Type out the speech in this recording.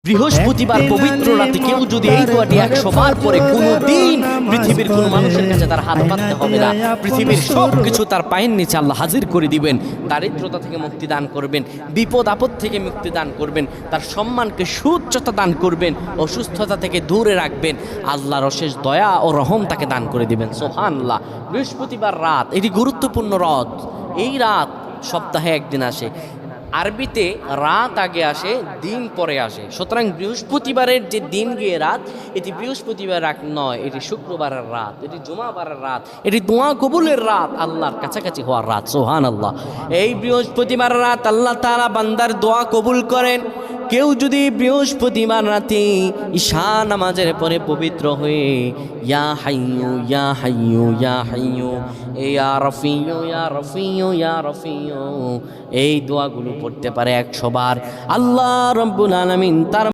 বৃহস্পতিবার পবিত্র রাতে কেউ যদি এই দোয়াটি 100 বার পরে, কোনোদিন পৃথিবীর কোনো মানুষের কাছে তার হাত পাততে হবে না। পৃথিবীর সব কিছু তার পায়ের নিচে আল্লাহ হাজির করে দিবেন। দারিদ্রতা থেকে মুক্তি দান করবেন, বিপদ আপদ থেকে মুক্তি দান করবেন, তার সম্মানকে সুউচ্চতা দান করবেন, অসুস্থতা থেকে দূরে রাখবেন। আল্লাহর অশেষ দয়া ও রহম তাকে দান করে দিবেন। সুবহানাল্লাহ। বৃহস্পতিবার রাত এটি গুরুত্বপূর্ণ রাত। এই রাত সপ্তাহে একদিন আসে। আরবিতে রাত আগে আসে, দিন পরে আসে। সুতরাং বৃহস্পতিবারের যে দিন গিয়ে রাত, এটি বৃহস্পতিবার রাত নয়, এটি শুক্রবারের রাত, এটি জুমাবারের রাত, এটি দোয়া কবুলের রাত, আল্লাহর কাছাকাছি হওয়ার রাত। সুবহানাল্লাহ। এই বৃহস্পতিবার রাত আল্লাহ তাআলা বান্দার দোয়া কবুল করেন। কেউ যদি বৃহস্পতিবার রাতে ঈশা নামাজের পরে পবিত্র হয়ে ইয়া হাইয়ু ইয়া হাইয়ু ইয়া হাইয়ু ইয়া রফিয়ু ইয়া রফিয়ু ইয়া রফিয়ু এই দোয়াগুলো পড়তে পারে 100 বার, আল্লাহ রাব্বুল আলামিন তার